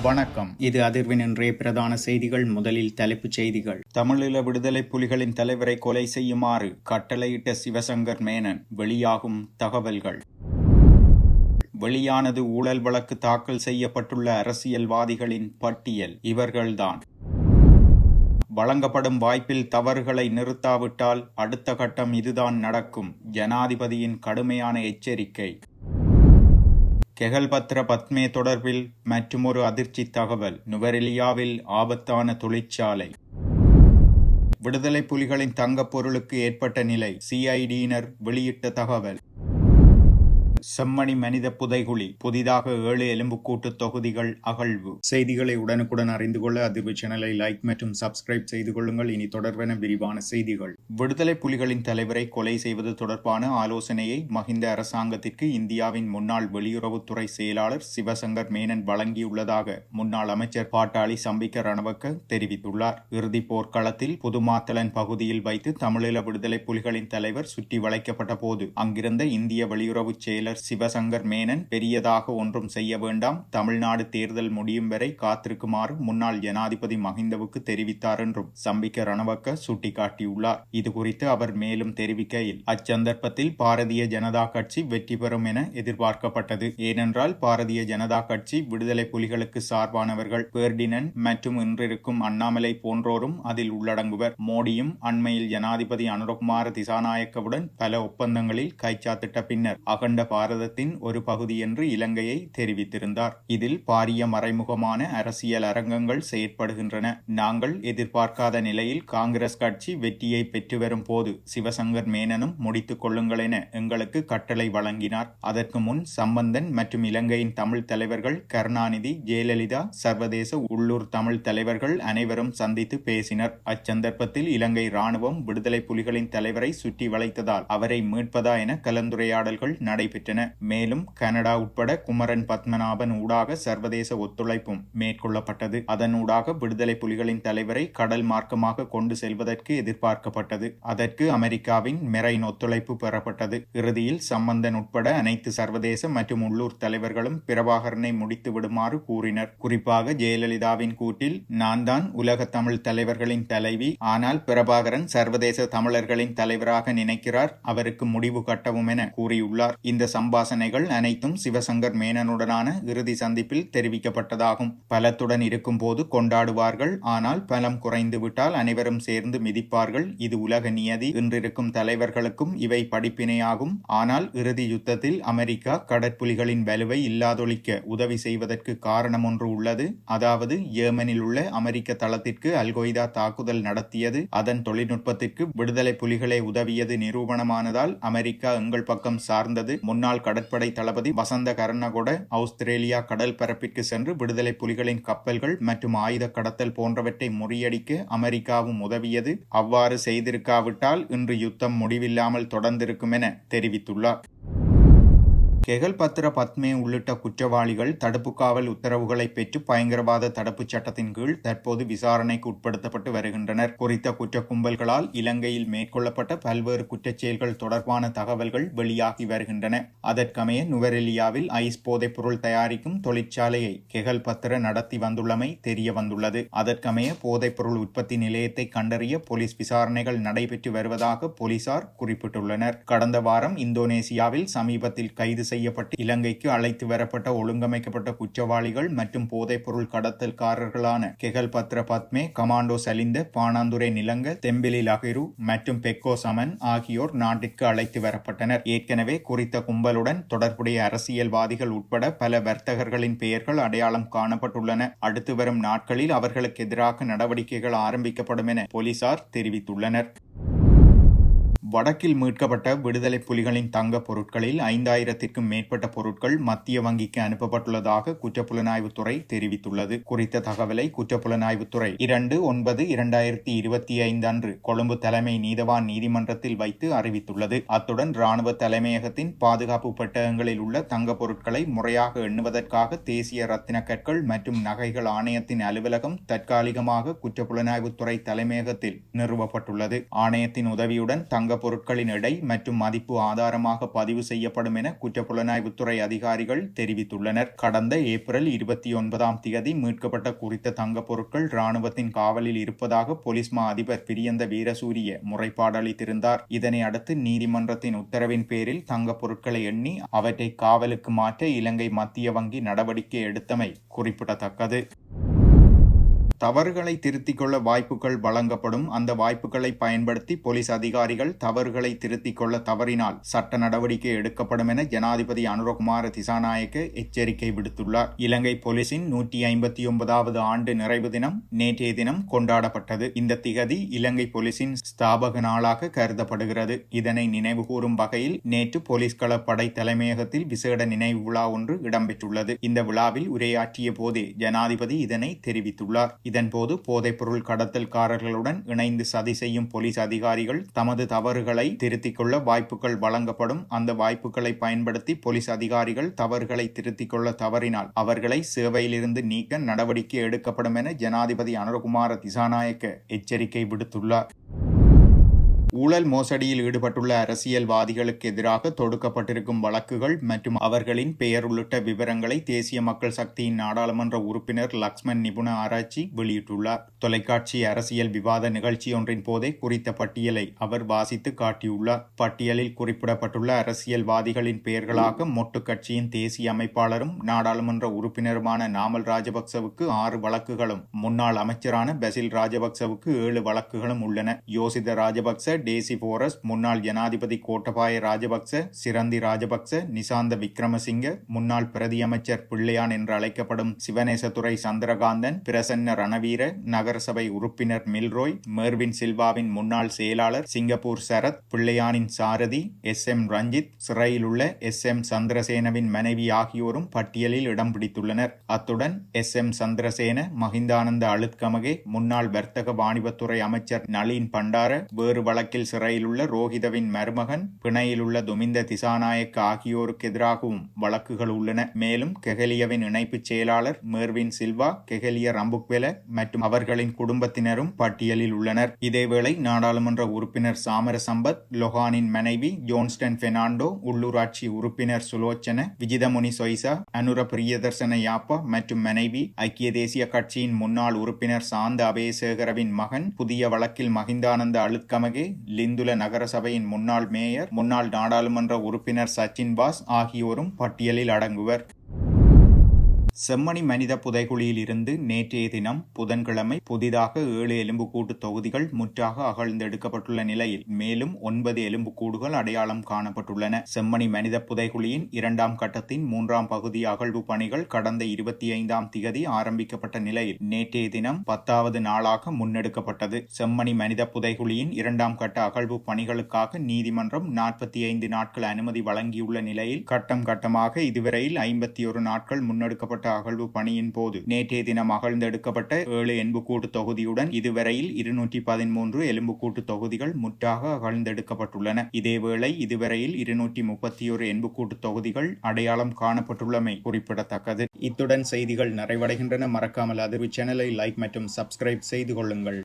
வணக்கம். இது அதிர்வின் இன்றைய பிரதான செய்திகள். முதலில் தலைப்புச் செய்திகள். தமிழீழ விடுதலை புலிகளின் தலைவரை கொலை செய்யுமாறு கட்டளையிட்ட சிவசங்கர் மேனன். வெளியாகும் தகவல்கள். வெளியானது ஊழல் வழக்கு தாக்கல் செய்யப்பட்டுள்ள அரசியல்வாதிகளின் பட்டியல். இவர்கள்தான். வழங்கப்படும் வாய்ப்பில் தவறுகளை நிறுத்தாவிட்டால் அடுத்த கட்டம் இதுதான் நடக்கும். ஜனாதிபதியின் கடுமையான எச்சரிக்கை. கெகல்பத்ர பத்மே தொடர்பில் மற்றுமொரு அதிர்ச்சி தகவல். நுவரெலியாவில் ஆபத்தான தொழிற்சாலை. விடுதலை புலிகளின் தங்கப் பொருளுக்கு ஏற்பட்ட நிலை. சிஐடியினர் வெளியிட்ட தகவல். செம்மணி மனித புதைகுழி. புதிதாக 7 எலும்புக்கூட்டு தொகுதிகள் அகழ்வு. செய்திகளை உடனுக்குடன் அறிந்து கொள்ள அதிர்வு சேனலை லைக் மற்றும் சப்ஸ்கிரைப் செய்து கொள்ளுங்கள். இனி தொடர்பான விரிவான செய்திகள். விடுதலை புலிகளின் தலைவரை கொலை செய்வது தொடர்பான ஆலோசனையை மஹிந்த அரசாங்கத்திற்கு இந்தியாவின் முன்னாள் வெளியுறவுத்துறை செயலாளர் சிவசங்கர் மேனன் வழங்கியுள்ளதாக முன்னாள் அமைச்சர் பாட்டாளி சம்பிக்க ரணவக்க தெரிவித்துள்ளார். இறுதிப் போர்க்களத்தில் புதுமாத்தளன் பகுதியில் வைத்து தமிழீழ விடுதலை புலிகளின் தலைவர் சுற்றி வளைக்கப்பட்ட போது அங்கிருந்த இந்திய வெளியுறவு செயலர் சிவசங்கர் மேனன் பெரியதாக ஒன்றும் செய்ய வேண்டாம், தமிழ்நாடு தேர்தல் முடியும் வரை காத்திருக்குமாறு முன்னாள் ஜனாதிபதி மஹிந்தவுக்கு தெரிவித்தார் என்றும் சம்பிக்க ரணவக்க சுட்டிக்காட்டியுள்ளார். இதுகுறித்து அவர் மேலும் தெரிவிக்கையில், அச்சந்தர்ப்பத்தில் பாரதிய ஜனதா கட்சி வெற்றி பெறும் என எதிர்பார்க்கப்பட்டது. ஏனென்றால் பாரதிய ஜனதா கட்சி விடுதலை புலிகளுக்கு சார்பானவர்கள். பேர்டினன் மற்றும் இன்றிருக்கும் அண்ணாமலை போன்றோரும் அதில் உள்ளடங்குவர். மோடியும் அண்மையில் ஜனாதிபதி அனுரகுமார திசாநாயக்கவுடன் பல ஒப்பந்தங்களில் கைச்சாத்திட்ட பின்னர் அகண்ட பாரதத்தின் ஒரு பகுதி என்று இலங்கையை தெரிவித்திருந்தார். இதில் பாரிய மறைமுகமான அரசியல் அரங்கங்கள் செயற்படுகின்றன. நாங்கள் எதிர்பார்க்காத நிலையில் காங்கிரஸ் கட்சி வெற்றியை பெற்று வரும் போது சிவசங்கர் மேனனும் முடித்துக் கொள்ளுங்கள் என எங்களுக்கு கட்டளை வழங்கினார். அதற்கு முன் சம்பந்தன் மற்றும் இலங்கையின் தமிழ் தலைவர்கள் கருணாநிதி, ஜெயலலிதா, சர்வதேச உள்ளூர் தமிழ் தலைவர்கள் அனைவரும் சந்தித்து பேசினர். அச்சந்தர்ப்பத்தில் இலங்கை ராணுவம் விடுதலை புலிகளின் தலைவரை சுற்றி வளைத்ததால் அவரை மீட்பதா என கலந்துரையாடல்கள் நடைபெற்றன. மேலும் கனடா உட்பட குமரன் பத்மநாபன் ஊடாக சர்வதேச ஒத்துழைப்பும் மேற்கொள்ளப்பட்டது. அதனூடாக விடுதலை புலிகளின் தலைவரை கடல் மார்க்கமாக கொண்டு செல்வதற்கு எதிர்பார்க்கப்பட்டது. அதற்கு அமெரிக்காவின் மெரைன் ஒத்துழைப்பு பெறப்பட்டது. இறுதியில் சம்பந்தன் உட்பட அனைத்து சர்வதேச மற்றும் உள்ளூர் தலைவர்களும் பிரபாகரனை முடித்து விடுமாறு கூறினர். குறிப்பாக ஜெயலலிதாவின் கூற்றில், நான் தான் உலக தமிழ் தலைவர்களின் தலைவி, ஆனால் பிரபாகரன் சர்வதேச தமிழர்களின் தலைவராக நினைக்கிறார், அவருக்கு முடிவு கட்டவும் என கூறியுள்ளார். இந்த சம்பாசனைகள் அனைத்தும் சிவசங்கர் மேனனுடனான இறுதி சந்திப்பில் தெரிவிக்கப்பட்டதாகும். பலத்துடன் இருக்கும் போது கொண்டாடுவார்கள், ஆனால் பலம் குறைந்து விட்டால் அனைவரும் சேர்ந்து மிதிப்பார்கள். இது உலக நியதி. இன்றிருக்கும் தலைவர்களுக்கும் இவை படிப்பினையாகும். ஆனால் இறுதி யுத்தத்தில் அமெரிக்கா கடற்புலிகளின் வலுவை இல்லாதொழிக்க உதவி செய்வதற்கு காரணம் ஒன்று உள்ளது. அதாவது ஏமனில் உள்ள அமெரிக்க தளத்திற்கு அல்கொய்தா தாக்குதல் நடத்தியது. அதன் தொழில்நுட்பத்திற்கு விடுதலை புலிகளே உதவியது நிரூபணமானதால் அமெரிக்கா எங்கள் பக்கம் சார்ந்தது. முன்னாள் கடற்படை தளபதி வசந்த கர்ணகொட ஆஸ்திரேலியா கடல் பரப்பிற்கு சென்று விடுதலை புலிகளின் கப்பல்கள் மற்றும் ஆயுத கடத்தல் போன்றவற்றை முறியடிக்க அமெரிக்காவும் உதவியது. அவ்வாறு செய்திருக்காவிட்டால் இன்று யுத்தம் முடிவில்லாமல் தொடர்ந்திருக்கும் என தெரிவித்துள்ளார். கெகல்பத்ர பத்மே உள்ளிட்ட குற்றவாளிகள் தடுப்பு காவல் உத்தரவுகளை பெற்று பயங்கரவாத தடுப்புச் சட்டத்தின் கீழ் தற்போது விசாரணைக்கு உட்படுத்தப்பட்டு வருகின்றனர். குறித்த குற்ற கும்பல்களால் இலங்கையில் மேற்கொள்ளப்பட்ட பல்வேறு குற்றச்செயல்கள் தொடர்பான தகவல்கள் வெளியாகி வருகின்றன. அதற்கமைய நுவரெலியாவில் ஐஸ் போதைப் பொருள் தயாரிக்கும் தொழிற்சாலையை கெகல்பத்ர நடத்தி வந்துள்ளமை தெரிய வந்துள்ளது. அதற்கமைய போதைப் பொருள் உற்பத்தி நிலையத்தை கண்டறிய போலீஸ் விசாரணைகள் நடைபெற்று வருவதாக போலீசார் குறிப்பிட்டுள்ளனர். கடந்த வாரம் இந்தோனேசியாவில் சமீபத்தில் கைது செய்யப்பட்டு இலங்கைக்கு அழைத்து வரப்பட்ட ஒழுங்கமைக்கப்பட்ட குற்றவாளிகள் மற்றும் போதைப் பொருள் கடத்தல்காரர்களான கெகல்பத்ர பத்மே, கமாண்டோ சலிந்த, பாணாந்துரை நிலங்க, தெம்பிலி லஹிரு மற்றும் பெக்கோ சமன் ஆகியோர் நாட்டிற்கு அழைத்து வரப்பட்டனர். ஏற்கனவே குறித்த கும்பலுடன் தொடர்புடைய அரசியல்வாதிகள் உட்பட பல வர்த்தகர்களின் பெயர்கள் அடையாளம் காணப்பட்டுள்ளன. அடுத்து வரும் நாட்களில் அவர்களுக்கு எதிராக நடவடிக்கைகள் ஆரம்பிக்கப்படும் என போலீசார் தெரிவித்துள்ளனர். வடக்கில் மீட்கப்பட்ட விடுதலை புலிகளின் தங்கப் பொருட்களில் 5000த்திற்கும் மேற்பட்ட பொருட்கள் மத்திய வங்கிக்கு அனுப்பப்பட்டுள்ளதாக குற்றப்புலனாய்வுத்துறை தெரிவித்துள்ளது. குறித்த தகவலை குற்றப்புலனாய்வுத்துறை 2/9/2025 அன்று கொழும்பு தலைமை நீதவான் நீதிமன்றத்தில் வைத்து அறிவித்துள்ளது. அத்துடன் இராணுவ தலைமையகத்தின் பாதுகாப்பு பெட்டகங்களில் உள்ள தங்கப் பொருட்களை முறையாக எண்ணுவதற்காக தேசிய ரத்தின கற்கள் மற்றும் நகைகள் ஆணையத்தின் அலுவலகம் தற்காலிகமாக குற்றப்புலனாய்வுத்துறை தலைமையகத்தில் நிறுவப்பட்டுள்ளது. ஆணையத்தின் உதவியுடன் தங்க பொருட்களின் எடை மற்றும் மதிப்பு ஆதாரமாக பதிவு செய்யப்படும் என குற்றப்புலனாய்வுத்துறை அதிகாரிகள் தெரிவித்துள்ளனர். கடந்த ஏப்ரல் 29ஆம் தேதி மீட்கப்பட்ட குறித்த தங்கப் பொருட்கள் இராணுவத்தின் காவலில் இருப்பதாக போலீஸ் மா அதிபர் பிரியந்த வீரசூரிய முறைப்பாடு அளித்திருந்தார். இதனை அடுத்து நீதிமன்றத்தின் உத்தரவின் பேரில் தங்கப் பொருட்களை எண்ணி அவற்றை காவலுக்கு மாற்ற இலங்கை மத்திய வங்கி நடவடிக்கை எடுத்தமை குறிப்பிடத்தக்கது. தவறுகளை திருத்திக் கொள்ள வாய்ப்புகள் வழங்கப்படும். அந்த வாய்ப்புகளை பயன்படுத்தி போலீஸ் அதிகாரிகள் தவறுகளை திருத்திக் கொள்ள தவறினால் சட்ட நடவடிக்கை எடுக்கப்படும் என ஜனாதிபதி அனுரகுமார திசாநாயக்க எச்சரிக்கை விடுத்துள்ளார். இலங்கை போலீசின் 159வது ஆண்டு நிறைவு தினம் நேற்றைய தினம் கொண்டாடப்பட்டது. இந்த திகதி இலங்கை போலீசின் ஸ்தாபக நாளாக கருதப்படுகிறது. இதனை நினைவுகூரும் வகையில் நேற்று போலீஸ் களப்படை தலைமையகத்தில் விசேட நினைவு விழா ஒன்று இடம்பெற்றுள்ளது. இந்த விழாவில் உரையாற்றிய போதே ஜனாதிபதி இதனை தெரிவித்துள்ளார். இதன்போது போதைப்பொருள் கடத்தல்காரர்களுடன் இணைந்து சதி செய்யும் போலீஸ் அதிகாரிகள் தமது தவறுகளை திருத்திக் கொள்ள வாய்ப்புகள் வழங்கப்படும். அந்த வாய்ப்புகளை பயன்படுத்தி போலீஸ் அதிகாரிகள் தவறுகளை திருத்திக் கொள்ள தவறினால் அவர்களை சேவையிலிருந்து நீக்க நடவடிக்கை எடுக்கப்படும் என ஜனாதிபதி அனுரகுமார திசாநாயக்க எச்சரிக்கை விடுத்துள்ளார். ஊழல் மோசடியில் ஈடுபட்டுள்ள அரசியல்வாதிகளுக்கு எதிராக தொடுக்கப்பட்டிருக்கும் வழக்குகள் மற்றும் அவர்களின் பெயர் உள்ளிட்ட விவரங்களை தேசிய மக்கள் சக்தியின் நாடாளுமன்ற உறுப்பினர் லக்ஷ்மன் நிபுண ஆராய்ச்சி வெளியிட்டுள்ளார். தொலைக்காட்சி அரசியல் விவாத நிகழ்ச்சியொன்றின் போதே குறித்த பட்டியலை அவர் வாசித்து காட்டியுள்ளார். பட்டியலில் குறிப்பிடப்பட்டுள்ள அரசியல்வாதிகளின் பெயர்களாக மொட்டு கட்சியின் தேசிய அமைப்பாளரும் நாடாளுமன்ற உறுப்பினருமான நாமல் ராஜபக்சவுக்கு 6 வழக்குகளும், முன்னாள் அமைச்சரான பசில் ராஜபக்சவுக்கு 7 வழக்குகளும் உள்ளன. யோசித ராஜபக்ச, டேசி போரஸ், முன்னாள் ஜனாதிபதி கோட்டபாய ராஜபக்ச, சிரந்தி ராஜபக்ச, நிசாந்த விக்ரமசிங்க, முன்னாள் பிரதி அமைச்சர் பிள்ளையான் என்று அழைக்கப்படும் சிவநேசதுரை சந்திரகாந்தன், பிரசன்ன ரணவீர, நகரசபை உறுப்பினர் மில்ரோய், மேர்வின் சில்வாவின் முன்னாள் செயலாளர் சிங்கப்பூர் சரத், பிள்ளையானின் சாரதி SM ரஞ்சித், சிறையில் உள்ள SM சந்திரசேனவின் மனைவி ஆகியோரும் பட்டியலில் இடம் பிடித்துள்ளனர். அத்துடன் SM சந்திரசேன, மஹிந்தானந்த அழுத்கமகே, முன்னாள் வர்த்தக வாணிபத்துறை அமைச்சர் நளின் பண்டார, வேறு வழக்கில் சிறையில் உள்ள ரோஹிதவின் மருமகன், பிணையில் உள்ள துமிந்த திசாநாயக்க ஆகியோருக்கு எதிராகவும் வழக்குகள் உள்ளன. மேலும் கெஹலியவின் இணைப்பு செயலாளர் மேர்வின் சில்வா, கெஹலிய ரம்புக்வெல மற்றும் அவர்களின் குடும்பத்தினரும் பட்டியலில் உள்ளனர். இதேவேளை நாடாளுமன்ற உறுப்பினர் சாமர சம்பத், லொஹானின் மனைவி ஜோன்ஸ்டன் பெர்னாண்டோ, உள்ளூராட்சி உறுப்பினர் சுலோச்சன விஜிதமுனி சொய்சா, அனுர பிரியதர்சன யாப்பா மற்றும் மனைவி, ஐக்கிய தேசிய கட்சியின் முன்னாள் உறுப்பினர் சாந்த அபேசேகரவின் மகன், புதிய வழக்கில் மஹிந்தானந்த அழுத்கமகே, லிந்துல நகரசபையின் முன்னாள் மேயர், முன்னாள் நாடாளுமன்ற உறுப்பினர் சச்சின் பாஸ் ஆகியோரும் பட்டியலில் அடங்குவர். செம்மணி மனித புதைகுழியில் இருந்து நேற்றைய தினம் புதன்கிழமை புதிதாக 7 எலும்புக்கூட்டு தொகுதிகள் முற்றாக அகழ்ந்தெடுக்கப்பட்டுள்ள நிலையில் மேலும் 9 எலும்புக்கூடுகள் அடையாளம் காணப்பட்டுள்ளன. செம்மணி மனித புதைகுழியின் 2ஆம் கட்டத்தின் 3ஆம் பகுதி அகழ்வு பணிகள் கடந்த 25ஆம் திகதி ஆரம்பிக்கப்பட்ட நிலையில் நேற்றைய தினம் 10வது நாளாக முன்னெடுக்கப்பட்டது. செம்மணி மனித புதைகுழியின் 2ஆம் கட்ட அகழ்வு பணிகளுக்காக நீதிமன்றம் 45 நாட்கள் அனுமதி வழங்கியுள்ள நிலையில் கட்டம் கட்டமாக இதுவரையில் 51 நாட்கள் முன்னெடுக்கப்பட்ட அகழ்வு பணியின் போது நேற்றைய தினம் அகழ்ந்தெடுக்கப்பட்ட 7 எலும்புக்கூட்டு தொகுதியுடன் இதுவரையில் 213 எலும்புக்கூட்டு தொகுதிகள் முற்றாக அகழ்ந்தெடுக்கப்பட்டுள்ளன. இதேவேளை இதுவரையில் 231 எலும்புக்கூட்டு தொகுதிகள் அடையாளம் காணப்பட்டுள்ளமை குறிப்பிடத்தக்கது. இத்துடன் செய்திகள் நிறைவடைகின்றன. மறக்காமல் அதிர்வு சேனலை லைக் மற்றும் சப்ஸ்கிரைப் செய்து கொள்ளுங்கள்.